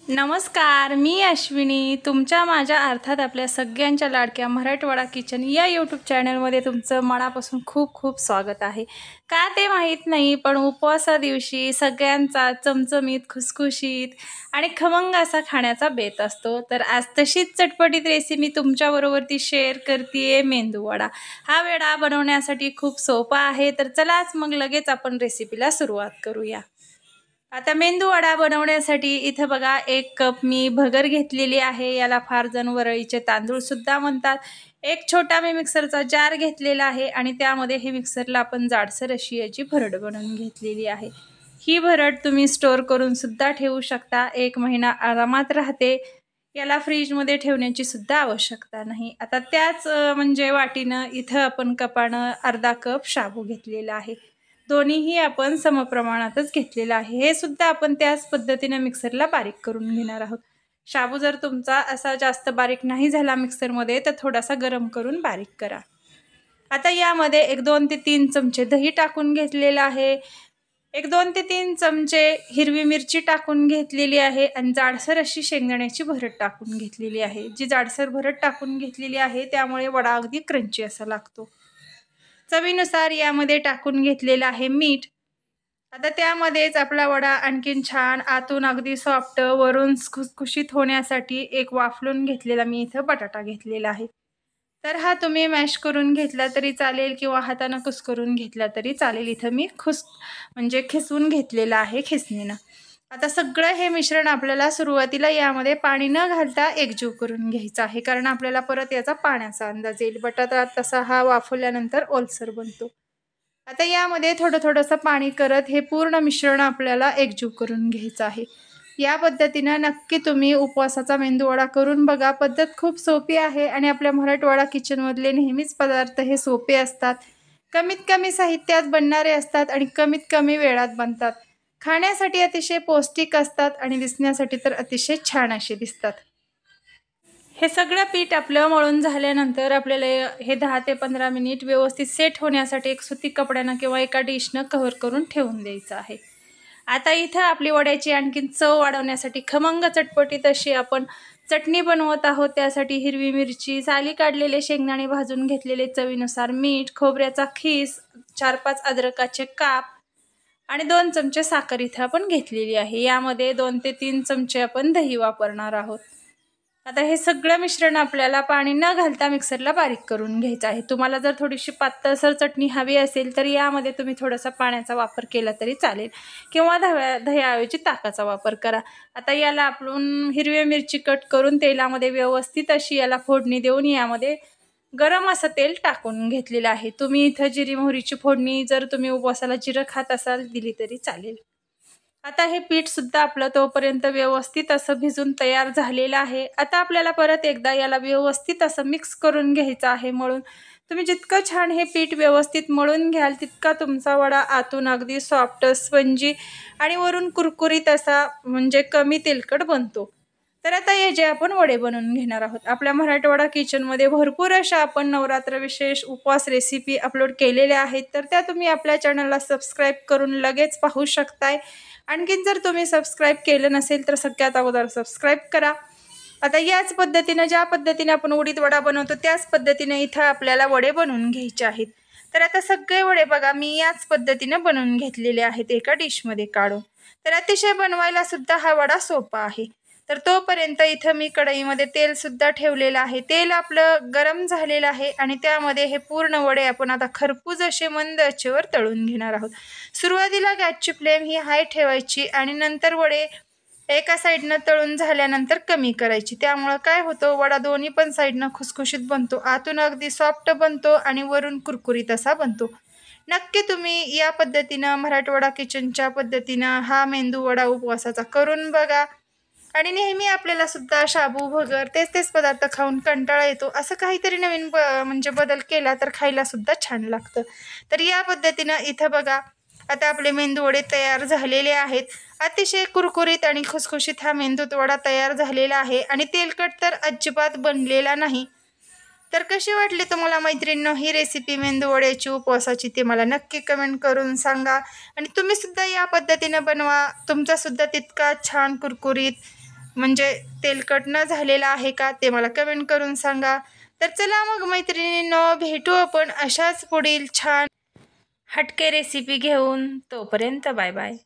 नमस्कार, मी अश्विनी तुमच्या माझ्या अर्थात आपल्या सगळ्यांच्या लाडक्या मराठवाडा किचन या यूट्यूब चॅनलमध्ये तुमचं मनापासून खूप खूप स्वागत आहे। का ते माहीत नाही, पण उपवासा दिवशी सगळ्यांचा चमचमीत, खुसखुशीत आणि खमंग असा खाण्याचा बेत असतो। तर आज तशीच चटपटीत रेसिपी तुमच्याबरोबर शेअर करते मेंदू वडा। हा वडा बनवण्यासाठी खूप सोपा आहे, तर चलाच मग लगेच आपण रेसिपीला सुरुवात करूया। आता मेंदू वडा बनवण्यासाठी इथं बघा 1 कप मी भगर घेतलेली आहे। याला फार जण वरळीचे तांदूळ सुद्धा म्हणतात। एक छोटा मी मिक्सरचा जार घेतलेला आहे आणि त्यामध्ये हे मिक्सरला आपण जाडसर अशी याची भरड बनवून घेतलेली आहे। ही भरड तुम्ही स्टोर करून सुद्धा ठेवू शकता, 1 महिना आरामात राहते। याला फ्रीजमध्ये ठेवण्याची सुद्धा आवश्यकता नाही। आता त्याच म्हणजे वाटीनं इथं आपण कपानं अर्धा कप शाबू घेतलेला आहे। दोन्हीही आपण समप्रमाणातच घेतलेला आहे। हे सुद्धा आपण त्याच पद्धतीने मिक्सरला बारीक करून घेणार आहोत। शाबू जर तुमचा असा जास्त बारीक नाही झाला मिक्सरमध्ये तर थोडासा गरम करून बारीक करा। आता यामध्ये 1-2 ते 3 चमचे दही टाकून घेतलेला आहे। 1-2 ते 3 चमचे हिरवी मिरची टाकून घेतलेली आहे आणि जाडसर अशी शेंगदाण्याची भरड टाकून घेतलेली आहे। जी जाडसर भरड टाकून घेतलेली आहे त्यामुळे वडा अगदी क्रंची असा लागतो। चवीनुसार यामध्ये टाकून घेतलेलं आहे मीठ। आता त्यामध्येच आपला वडा आणखीन छान आतून अगदी सॉफ्ट वरून खुसखुशीत होण्यासाठी एक वाफलून घेतलेला मी इथं बटाटा घेतलेला आहे। तर हा तुम्ही मॅश करून घेतला तरी चालेल किंवा हाताने कुस्करून घेतला तरी चालेल। इथं मी म्हणजे खिसवून घेतलेला आहे खिसणीनं। आता सगळं हे मिश्रण आपल्याला सुरुवातीला यामध्ये पाणी न घालता एकजीव करून घ्यायचं आहे, कारण आपल्याला परत याचा पाण्याचा अंदाज येईल। बटाटा तसा हा वाफवल्यानंतर ओलसर बनतो। आता यामध्ये थोडंसं पाणी करत हे पूर्ण मिश्रण आपल्याला एकजीव करून घ्यायचं आहे। या पद्धतीने नक्की तुम्ही उपवासाचा मेंदू वडा करून बघा। पद्धत खूप सोपी आहे आणि आपल्या मराठवाडा किचनमधले नेहमीच पदार्थ हे सोपे असतात, कमीत कमी साहित्यात बनणारे असतात आणि कमीत कमी वेळात बनतात। खाण्यासाठी अतिशय पौष्टिक असतात आणि दिसण्यासाठी तर अतिशय छान असे दिसतात। हे सगळं पीठ आपलं मळून झाल्यानंतर आपल्याला हे 10 ते 15 मिनिट व्यवस्थित सेट होण्यासाठी एक सुती कपड्यानं किंवा एका डिशनं कव्हर करून ठेवून द्यायचं आहे। आता इथं आपली वड्याची आणखीन चव वाढवण्यासाठी खमंग चटपटीत अशी आपण चटणी बनवत आहोत। त्यासाठी हिरवी मिरची, साली काढलेले शेंगदाणे भाजून घेतलेले, चवीनुसार मीठ, खोबऱ्याचा खीस, 4-5 अद्रकाचे काप आणि 2 चमचे साखर इथं आपण घेतलेली आहे। यामध्ये 2 ते 3 चमचे आपण दही वापरणार आहोत। आता हे सगळं मिश्रण आपल्याला पाणी न घालता मिक्सरला बारीक करून घ्यायचं आहे। तुम्हाला जर थोडीशी पातळसर चटणी हवी असेल तर यामध्ये तुम्ही थोडासा पाण्याचा वापर केला तरी चालेल किंवा दह्याऐवजी ताकाचा वापर करा। आता याला आपण हिरवी मिरची कट करून तेलामध्ये व्यवस्थित अशी याला फोडणी देऊन यामध्ये गरम असं तेल टाकून घेतलेलं आहे। तुम्ही इथं जिरी मोहरीची फोडणी जर तुम्ही उपवासाला जिरं खात असाल दिली तरी चालेल। आता हे पीठ सुद्धा आपलं तोपर्यंत व्यवस्थित असं भिजून तयार झालेलं आहे। आता आपल्याला परत एकदा याला व्यवस्थित असं मिक्स करून घ्यायचं आहे मळून। तुम्ही जितकं छान हे पीठ व्यवस्थित मळून घ्याल तितका तुमचा वडा आतून अगदी सॉफ्ट, स्पंजी आणि वरून कुरकुरीत असा म्हणजे कमी तेलकट बनतो। तर आता हे जे आपण वडे बनवून घेणार आहोत। आपल्या मराठवाडा किचनमध्ये भरपूर अशा आपण नवरात्र विशेष उपवास रेसिपी अपलोड केलेल्या आहेत, तर त्या तुम्ही आपल्या चॅनलला सबस्क्राईब करून लगेच पाहू शकताय। आणखीन जर तुम्ही सबस्क्राईब केलं नसेल तर सगळ्यात अगोदर सबस्क्राईब करा। आता याच पद्धतीने ज्या पद्धतीने आपण उडीद वडा बनवतो त्याच पद्धतीने इथं आपल्याला वडे बनवून घ्यायचे आहेत। तर आता सगळे वडे बघा मी याच पद्धतीने बनवून घेतलेले आहेत एका डिशमध्ये काढून। तर अतिशय बनवायला सुद्धा हा वडा सोपा आहे। तर तोपर्यंत इथं मी कढईमध्ये तेल सुद्धा ठेवलेलं आहे। तेल आपलं गरम झालेलं आहे आणि त्यामध्ये हे पूर्ण वडे आपण आता खरपूस असे मंद आचेवर तळून घेणार आहोत। सुरुवातीला गॅसची फ्लेम ही हाय ठेवायची आणि नंतर वडे एका साईडनं तळून झाल्यानंतर कमी करायची। त्यामुळे काय होतं, वडा दोन्ही पण साईडनं खुसखुशीत बनतो, आतून अगदी सॉफ्ट बनतो आणि वरून कुरकुरीत असा बनतो। नक्की तुम्ही या पद्धतीनं मराठवाडा किचनच्या पद्धतीनं हा मेंदू वडा उपवासाचा करून बघा। आणि नेहमी आपल्याला सुद्धा शाबू, भगर तेच पदार्थ खाऊन कंटाळा येतो, असं काहीतरी नवीन म्हणजे बदल केला तर खायला सुद्धा छान लागतं। तर या पद्धतीनं इथं बघा आता आपले मेंदू वडे तयार झालेले आहेत। अतिशय कुरकुरीत आणि खुसखुशीत हा मेंदू वडा तयार झालेला आहे आणि तेलकट तर अजिबात बनलेला नाही। तर कशी वाटली तुम्हाला मैत्रिणींनो ही रेसिपी मेंदू वड्याची उपवासाची, ते मला नक्की कमेंट करून सांगा। आणि तुम्ही सुद्धा या पद्धतीने बनवा, तुमचा सुद्धा तितका छान कुरकुरीत म्हणजे तेलकट न झालेला आहे का ते मला कमेंट करून सांगा. तर चला मग मैत्रिणींनो, भेटू आपण अशाच पुढील छान हटके रेसिपी घेऊन. तोपर्यंत बाय बाय.